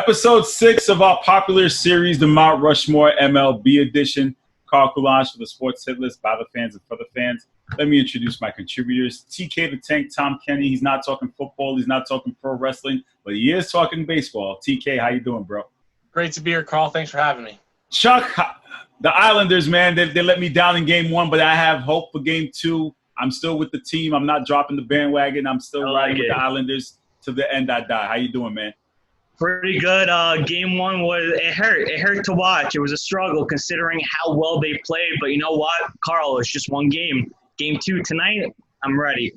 Episode 6 of our popular series, the Mount Rushmore MLB edition. Carl Coulage for the Sports Hit List, by the fans and for the fans. Let me introduce my contributors. TK the Tank, Tom Kenny. He's not talking football. He's not talking pro wrestling, but he is talking baseball. TK, how you doing, bro? Great to be here, Carl. Thanks for having me. Chuck, the Islanders, man, they let me down in game 1, but I have hope for game 2. I'm still with the team. I'm not dropping the bandwagon. I'm still riding with the Islanders to the end I die. How you doing, man? Pretty good. Game 1 it hurt to watch. It was a struggle considering how well they played. But you know what, Carl? It's just one game. Game 2 tonight. I'm ready.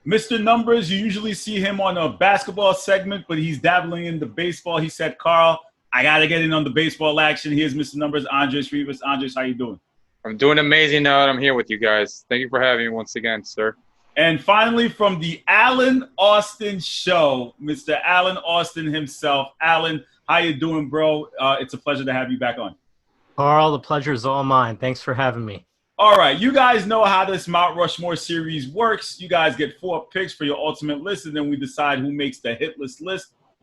Mr. Numbers, you usually see him on a basketball segment, but he's dabbling in the baseball. He said, "Carl, I gotta get in on the baseball action." Here's Mr. Numbers, Andres Srivas. Andres, how you doing? I'm doing amazing now that I'm here with you guys. Thank you for having me once again, sir. And finally, from the Alan Austin Show, Mr. Alan Austin himself. Alan, how you doing, bro? It's a pleasure to have you back on. Carl, the pleasure is all mine. Thanks for having me. All right, you guys know how this Mount Rushmore series works. You guys get 4 picks for your ultimate list, and then we decide who makes the hit list.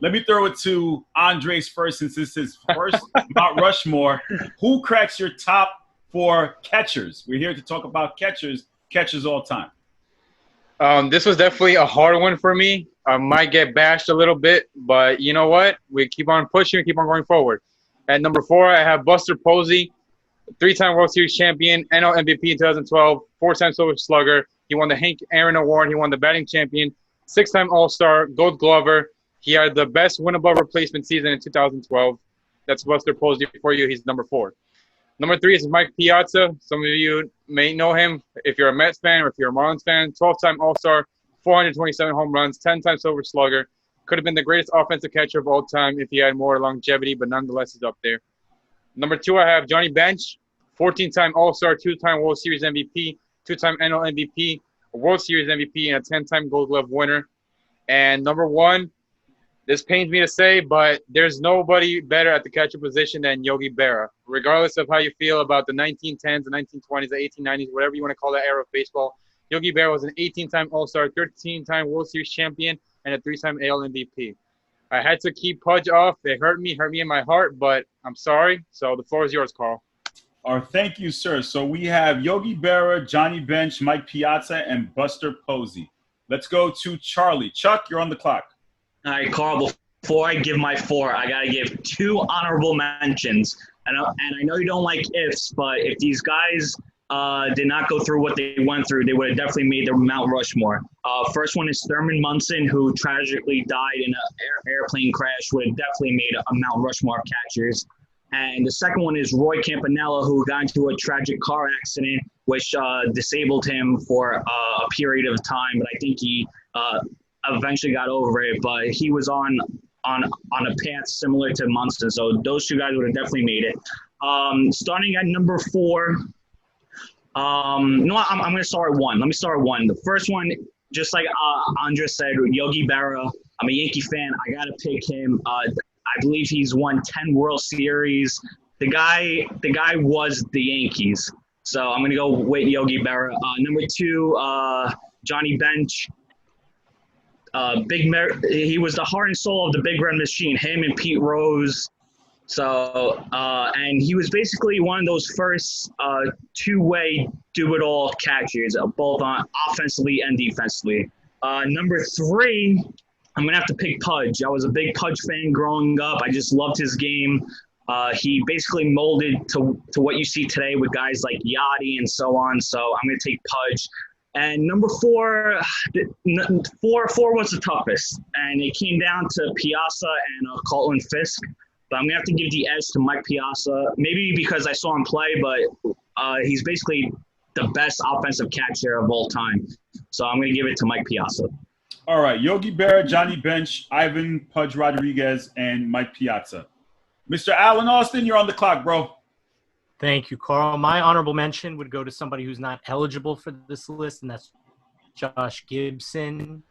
Let me throw it to Andres first, since this is his first Mount Rushmore. Who cracks your top 4 catchers? We're here to talk about catchers all time. This was definitely a hard one for me. I might get bashed a little bit, but you know what? We keep on pushing, we keep on going forward. At number 4, I have Buster Posey, 3-time World Series champion, NL MVP in 2012, 4-time Silver Slugger. He won the Hank Aaron Award. He won the batting champion, 6-time All-Star, Gold Glover. He had the best win above replacement season in 2012. That's Buster Posey for you. He's number 4. Number 3 is Mike Piazza. Some of you may know him if you're a Mets fan or if you're a Marlins fan. 12-time All-Star, 427 home runs, 10-time Silver Slugger. Could have been the greatest offensive catcher of all time if he had more longevity, but nonetheless is up there. Number 2, I have Johnny Bench, 14-time All-Star, 2-time World Series MVP, 2-time NL MVP, a World Series MVP, and a 10-time Gold Glove winner. And number 1, this pains me to say, but there's nobody better at the catcher position than Yogi Berra. Regardless of how you feel about the 1910s, the 1920s, the 1890s, whatever you want to call that era of baseball, Yogi Berra was an 18-time All-Star, 13-time World Series champion, and a 3-time AL MVP. I had to keep Pudge off. It hurt me in my heart, but I'm sorry. So the floor is yours, Carl. Thank you, sir. So we have Yogi Berra, Johnny Bench, Mike Piazza, and Buster Posey. Let's go to Charlie. Chuck, you're on the clock. All right, Carl, before I give my 4, I got to give 2 honorable mentions. And I know you don't like ifs, but if these guys did not go through what they went through, they would have definitely made their Mount Rushmore. First one is Thurman Munson, who tragically died in an airplane crash, would have definitely made a Mount Rushmore of catchers. And the second one is Roy Campanella, who got into a tragic car accident, which disabled him for a period of time. But I think he eventually got over it. But he was on a path similar to Munson. So those 2 guys would have definitely made it. Starting at number 4, no, I'm going to start at 1. Let me start at 1. The first one, just like Andres said, Yogi Berra. I'm a Yankee fan. I got to pick him. I believe he's won 10 World Series. The guy was the Yankees. So I'm going to go with Yogi Berra. Number 2, Johnny Bench. He was the heart and soul of the Big Red Machine, him and Pete Rose. So, and he was basically one of those first 2-way do-it-all catchers, both on offensively and defensively. Number 3, I'm going to have to pick Pudge. I was a big Pudge fan growing up. I just loved his game. He basically molded to what you see today with guys like Yachty and so on. So I'm going to take Pudge. And number 4 was the toughest. And it came down to Piazza and Colton Fisk. But I'm going to have to give the edge to Mike Piazza, maybe because I saw him play, but he's basically the best offensive catcher of all time. So I'm going to give it to Mike Piazza. All right, Yogi Berra, Johnny Bench, Ivan Pudge Rodriguez, and Mike Piazza. Mr. Alan Austin, you're on the clock, bro. Thank you, Carl. My honorable mention would go to somebody who's not eligible for this list, and that's Josh Gibson.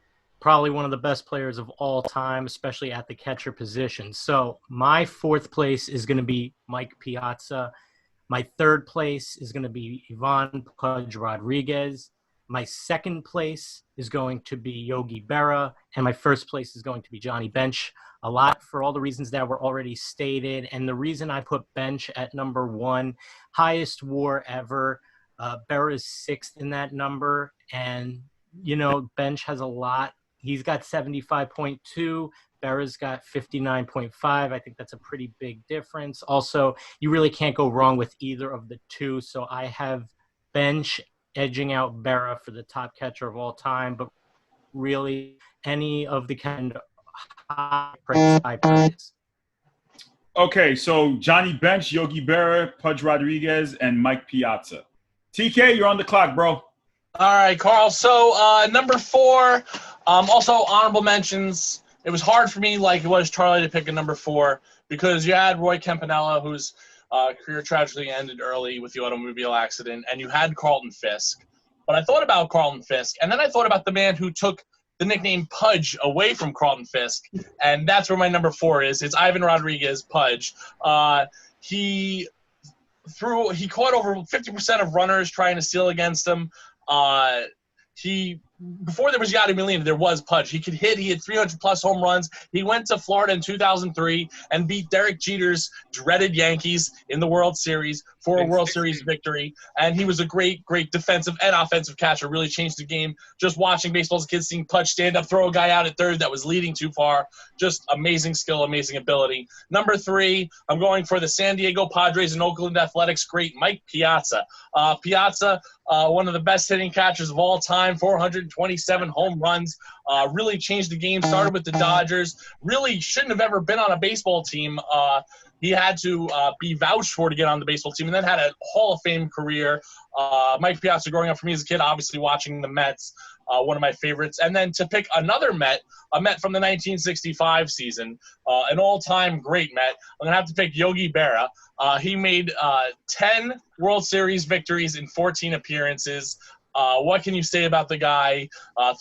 Probably one of the best players of all time, especially at the catcher position. So my 4th place is going to be Mike Piazza. My 3rd place is going to be Ivan Pudge Rodriguez. My second place is going to be Yogi Berra, and my first place is going to be Johnny Bench. A lot for all the reasons that were already stated, and the reason I put Bench at number 1, highest WAR ever. Berra is 6th in that number, and Bench has a lot. He's got 75.2. Berra's got 59.5. I think that's a pretty big difference. Also, you really can't go wrong with either of the two. So I have Bench edging out Berra for the top catcher of all time. But really, any of the kind of high praise. Okay, so Johnny Bench, Yogi Berra, Pudge Rodriguez, and Mike Piazza. TK, you're on the clock, bro. All right, Carl. So number 4, also honorable mentions. It was hard for me, like it was Charlie, to pick a number 4 because you had Roy Campanella, whose career tragically ended early with the automobile accident, and you had Carlton Fisk. But I thought about Carlton Fisk, and then I thought about the man who took the nickname Pudge away from Carlton Fisk, and that's where my number 4 is. It's Ivan Rodriguez, Pudge. He caught over 50% of runners trying to steal against him. Before there was Yadi Molina, there was Pudge. He could hit. He had 300-plus home runs. He went to Florida in 2003 and beat Derek Jeter's dreaded Yankees in the World Series for a World Series victory. And he was a great, great defensive and offensive catcher. Really changed the game. Just watching baseball as a kid, seeing Pudge stand up, throw a guy out at third that was leading too far. Just amazing skill, amazing ability. Number 3, I'm going for the San Diego Padres and Oakland Athletics great Mike Piazza. Piazza, one of the best hitting catchers of all time, 427 home runs, really changed the game, started with the Dodgers, really shouldn't have ever been on a baseball team. He had to be vouched for to get on the baseball team and then had a Hall of Fame career. Mike Piazza, growing up for me as a kid, obviously watching the Mets, one of my favorites. And then to pick another Met, a Met from the 1965 season, an all-time great Met, I'm going to have to pick Yogi Berra. He made 10 World Series victories in 14 appearances. What can you say about the guy?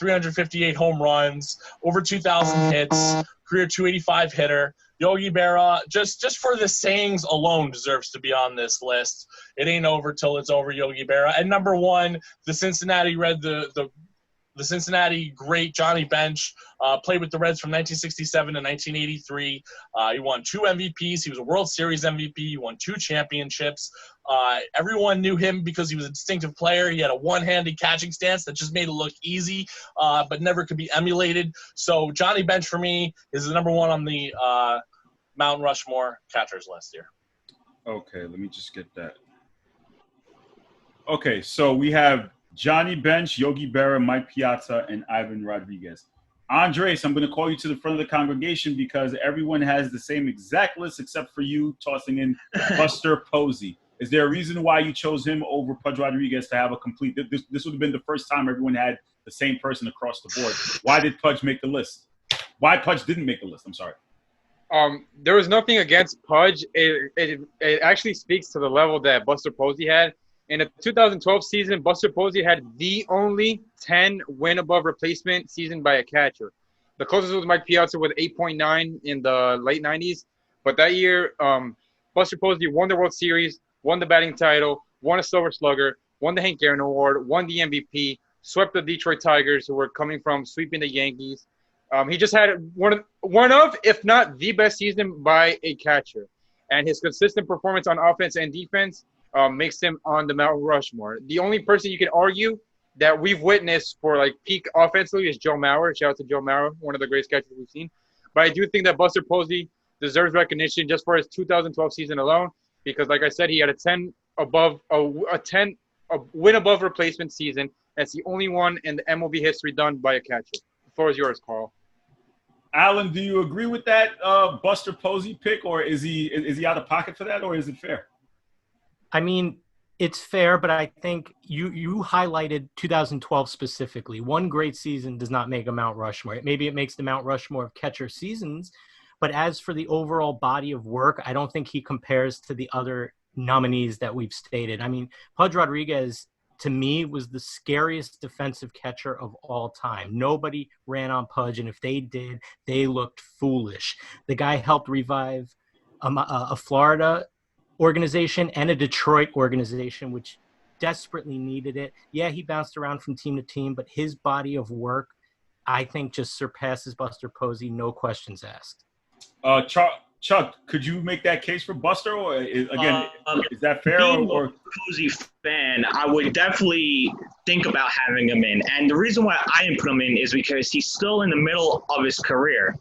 358 home runs, over 2,000 hits, career 285 hitter. Yogi Berra, just for the sayings alone, deserves to be on this list. It ain't over till it's over, Yogi Berra. And number 1, the Cincinnati the Cincinnati great Johnny Bench, played with the Reds from 1967 to 1983. He won 2 MVPs. He was a World Series MVP. He won 2 championships. Everyone knew him because he was a distinctive player. He had a one-handed catching stance that just made it look easy, but never could be emulated. So Johnny Bench for me is the number 1 on the Mount Rushmore catchers list here. Okay, let me just get that. Okay, so we have Johnny Bench, Yogi Berra, Mike Piazza, and Ivan Rodriguez. Andres, I'm going to call you to the front of the congregation because everyone has the same exact list except for you tossing in Buster Posey. Is there a reason why you chose him over Pudge Rodriguez to have a complete – this would have been the first time everyone had the same person across the board. Why did Pudge make the list? Why Pudge didn't make the list? I'm sorry. There was nothing against Pudge. It actually speaks to the level that Buster Posey had. In the 2012 season, Buster Posey had the only 10 win above replacement season by a catcher. The closest was Mike Piazza with 8.9 in the late 90s. But that year, Buster Posey won the World Series, won the batting title, won a Silver Slugger, won the Hank Aaron Award, won the MVP, swept the Detroit Tigers, who were coming from sweeping the Yankees. He just had one of, if not the best season by a catcher. And his consistent performance on offense and defense makes him on the Mount Rushmore. The only person you can argue that we've witnessed for like peak offensively is Joe Mauer. Shout out to Joe Mauer, one of the greatest catchers we've seen. But I do think that Buster Posey deserves recognition just for his 2012 season alone, because like I said, he had a win above replacement season. That's the only one in the MLB history done by a catcher. The floor is yours, Carl. Alan, do you agree with that Buster Posey pick, or is he out of pocket for that, or is it fair? I mean, it's fair, but I think you highlighted 2012 specifically. One great season does not make a Mount Rushmore. Maybe it makes the Mount Rushmore of catcher seasons, but as for the overall body of work, I don't think he compares to the other nominees that we've stated. I mean, Pudge Rodriguez, to me, was the scariest defensive catcher of all time. Nobody ran on Pudge, and if they did, they looked foolish. The guy helped revive a Florida organization and a Detroit organization, which desperately needed it. Yeah, he bounced around from team to team, but his body of work, I think, just surpasses Buster Posey, no questions asked. Chuck, could you make that case for Buster? Or again, is that fair? Being Or a Posey fan, I would definitely think about having him in. And the reason why I didn't put him in is because he's still in the middle of his career.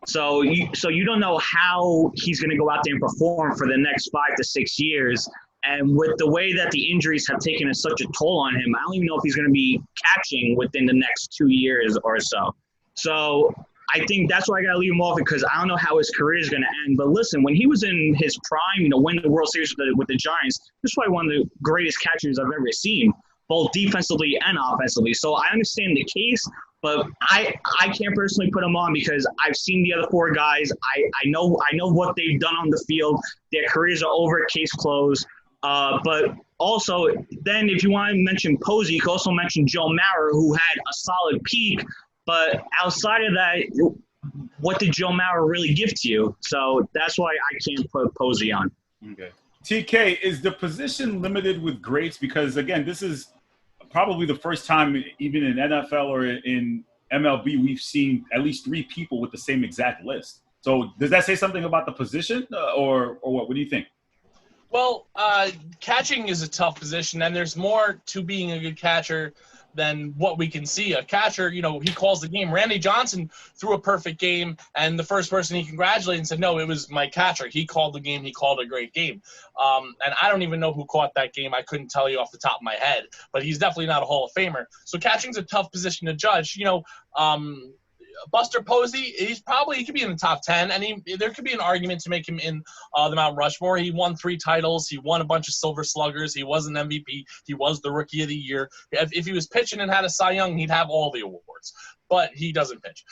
So you don't know how he's going to go out there and perform for the next 5 to 6 years. And with the way that the injuries have taken such a toll on him, I don't even know if he's going to be catching within the next 2 years or so. So I think that's why I got to leave him off, because I don't know how his career is going to end. But listen, when he was in his prime, winning the World Series with the Giants, this is probably one of the greatest catchers I've ever seen, both defensively and offensively. So I understand the case, but I can't personally put him on because I've seen the other 4 guys. I know what they've done on the field. Their careers are over, case closed. But also, then if you want to mention Posey, you can also mention Joe Mauer, who had a solid peak. But outside of that, what did Joe Mauer really give to you? So that's why I can't put Posey on. Okay. TK, is the position limited with greats? Because, again, this is probably the first time, even in NFL or in MLB, we've seen at least 3 people with the same exact list. So does that say something about the position or what? What do you think? Well, catching is a tough position, and there's more to being a good catcher than what we can see. A catcher, he calls the game. Randy Johnson threw a perfect game, and the first person he congratulated and said, no, it was my catcher. He called the game. He called a great game. And I don't even know who caught that game. I couldn't tell you off the top of my head, but he's definitely not a Hall of Famer. So catching's a tough position to judge. Buster Posey, he could be in the top 10, and there could be an argument to make him in the Mount Rushmore. He won 3 titles. He won a bunch of Silver Sluggers. He was an MVP. He was the Rookie of the Year. If he was pitching and had a Cy Young, he'd have all the awards. But he doesn't pitch.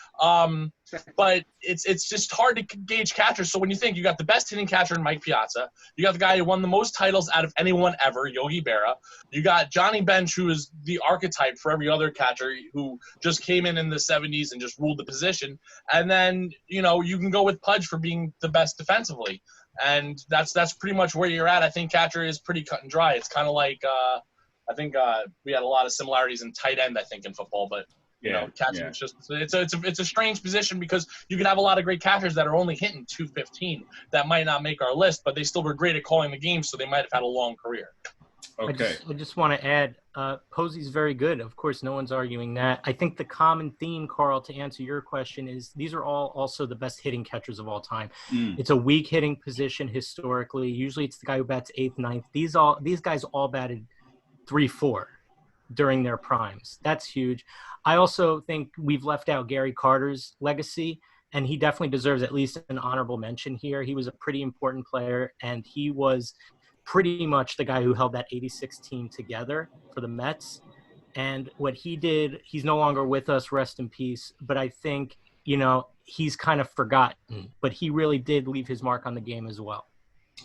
But it's just hard to gauge catchers. So when you think you got the best hitting catcher in Mike Piazza, you got the guy who won the most titles out of anyone ever, Yogi Berra. You got Johnny Bench, who is the archetype for every other catcher who just came in the 70s and just ruled the position. And then, you can go with Pudge for being the best defensively. And that's pretty much where you're at. I think catcher is pretty cut and dry. It's kind of like I think we had a lot of similarities in tight end, I think, in football, but catching is just it's a strange position because you can have a lot of great catchers that are only hitting 215 that might not make our list, but they still were great at calling the game, so they might have had a long career. Okay. I just want to add, Posey's very good. Of course, no one's arguing that. I think the common theme, Carl, to answer your question is these are all also the best hitting catchers of all time. It's a weak hitting position historically. Usually it's the guy who bats 8th, 9th. These guys all batted 3-4 during their primes. That's huge. I also think we've left out Gary Carter's legacy, and he definitely deserves at least an honorable mention here. He was a pretty important player, and he was pretty much the guy who held that 86 team together for the Mets. And what he did, he's no longer with us, rest in peace, but I think, he's kind of forgotten, but he really did leave his mark on the game as well.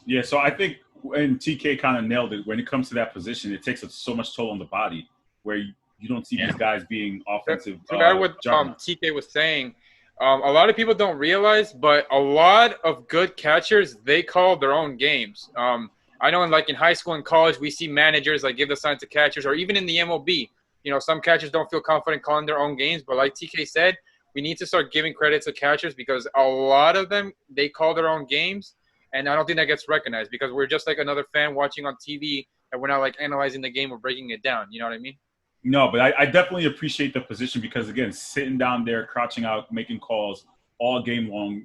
Yeah, so I think, and TK kind of nailed it, when it comes to that position, it takes so much toll on the body where you don't see these guys being offensive. To add what TK was saying, a lot of people don't realize, but a lot of good catchers, they call their own games. I know in high school and college, we see managers give the sign to catchers, or even in the MLB, some catchers don't feel confident calling their own games. But like TK said, we need to start giving credit to catchers because a lot of them, they call their own games. And I don't think that gets recognized because we're just like another fan watching on TV and we're not analyzing the game or breaking it down. You know what I mean? No, but I definitely appreciate the position because, again, sitting down there, crouching out, making calls all game long,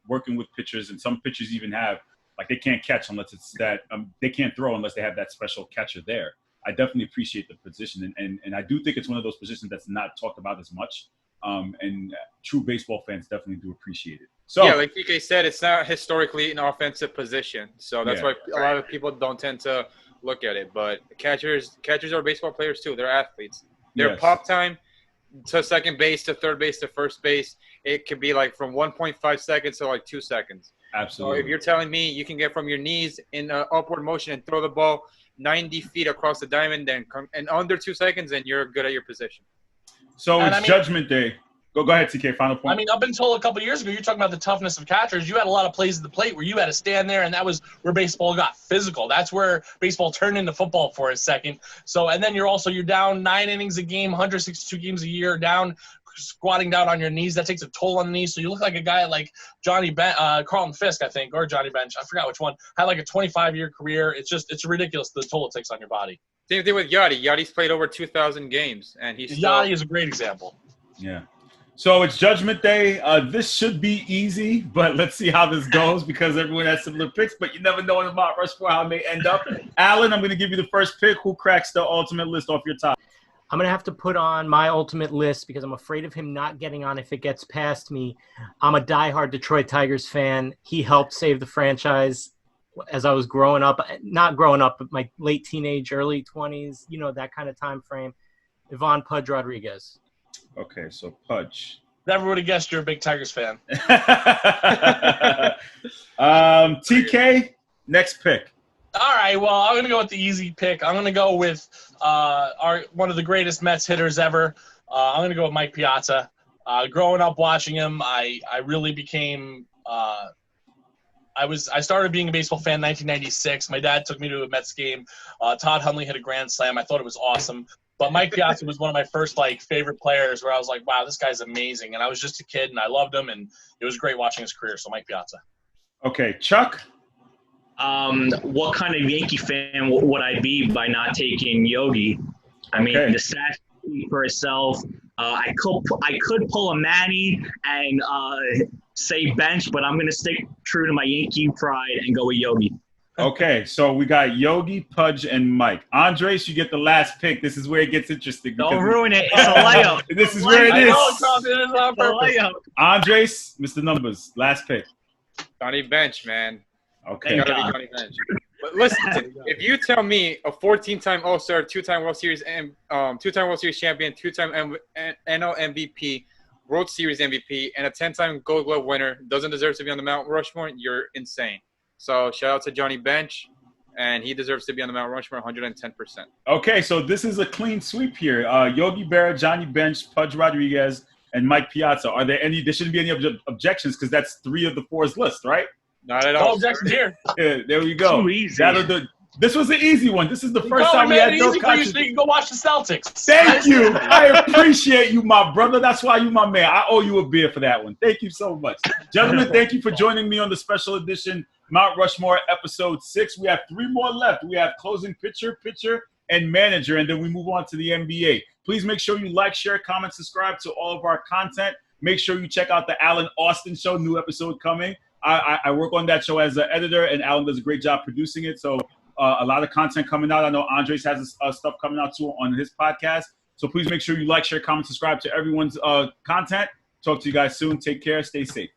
working with pitchers, and some pitchers even have, they can't catch unless it's that they can't throw unless they have that special catcher there. I definitely appreciate the position, and I do think it's one of those positions that's not talked about as much, and true baseball fans definitely do appreciate it. So, yeah, like PK said, it's not historically an offensive position, so that's why a lot of people don't tend to look at it. But catchers are baseball players too. They're athletes. Their pop time to second base to third base to first base, it could be from 1.5 seconds to 2 seconds. Absolutely. So if you're telling me you can get from your knees in upward motion and throw the ball 90 feet across the diamond and under 2 seconds, then you're good at your position. So it's Judgment Day. Go ahead, TK. Final point. I mean, up until a couple of years ago, you're talking about the toughness of catchers. You had a lot of plays at the plate where you had to stand there, and that was where baseball got physical. That's where baseball turned into football for a second. So, and then you're down 9 innings a game, 162 games a year, down, squatting down on your knees. That takes a toll on the knees. So you look like a guy like Carlton Fisk, I think, or Johnny Bench. I forgot which one. Had like a 25-year career. It's ridiculous the toll it takes on your body. Same thing with Yachty. Yachty's played over 2,000 games, and Yachty is a great example. Yeah. So it's Judgment Day. This should be easy, but let's see how this goes because everyone has similar picks, but you never know in the Mount Rushmore how it may end up. Alan, I'm going to give you the first pick. Who cracks the ultimate list off your top? I'm going to have to put on my ultimate list because I'm afraid of him not getting on if it gets past me. I'm a diehard Detroit Tigers fan. He helped save the franchise as I was growing up. Not growing up, but my late teenage, early 20s, that kind of time frame. Ivan Pudge Rodriguez. Okay, so Pudge. Never would have guessed you're a big Tigers fan. TK, next pick. All right, well, I'm going to go with the easy pick. I'm going to go with one of the greatest Mets hitters ever. I'm going to go with Mike Piazza. Growing up watching him, I really became I started being a baseball fan in 1996. My dad took me to a Mets game. Todd Hundley hit a grand slam. I thought it was awesome. But Mike Piazza was one of my first favorite players where I was like, wow, this guy's amazing. And I was just a kid and I loved him and it was great watching his career. So Mike Piazza. Okay, Chuck. What kind of Yankee fan would I be by not taking Yogi? I mean, the stats speak for itself. I could pull a Manny and say bench, but I'm going to stick true to my Yankee pride and go with Yogi. Okay, so we got Yogi, Pudge, and Mike. Andres, you get the last pick. This is where it gets interesting. Don't ruin it. It's a layup. This is where it is. Layup. Andres, Mr. Numbers, last pick. Johnny Bench, man. Okay. Gotta be Johnny Bench. But listen, if you tell me a 14-time All-Star, 2-time World Series and 2-time World Series champion, 2-time NL MVP, World Series MVP, and a 10-time Gold Glove winner doesn't deserve to be on the Mount Rushmore, you're insane. So shout out to Johnny Bench, and he deserves to be on the Mount Rushmore 110%. Okay, so this is a clean sweep here. Yogi Berra, Johnny Bench, Pudge Rodriguez, and Mike Piazza. There shouldn't be any objections because that's 3 of the 4's list, right? Not at all. No objections here. Yeah, there we go. Too easy. This was an easy one. This is the first time we had no so you can go watch the Celtics. Thank you. I appreciate you, my brother. That's why you my man. I owe you a beer for that one. Thank you so much. Gentlemen, thank you for joining me on the special edition Mount Rushmore episode 6. We have 3 more left. We have closing pitcher, and manager, and then we move on to the NBA. Please make sure you like, share, comment, subscribe to all of our content. Make sure you check out the Alan Austin Show, new episode coming. I work on that show as an editor, and Alan does a great job producing it. So a lot of content coming out. I know Andres has stuff coming out too on his podcast. So please make sure you like, share, comment, subscribe to everyone's content. Talk to you guys soon. Take care. Stay safe.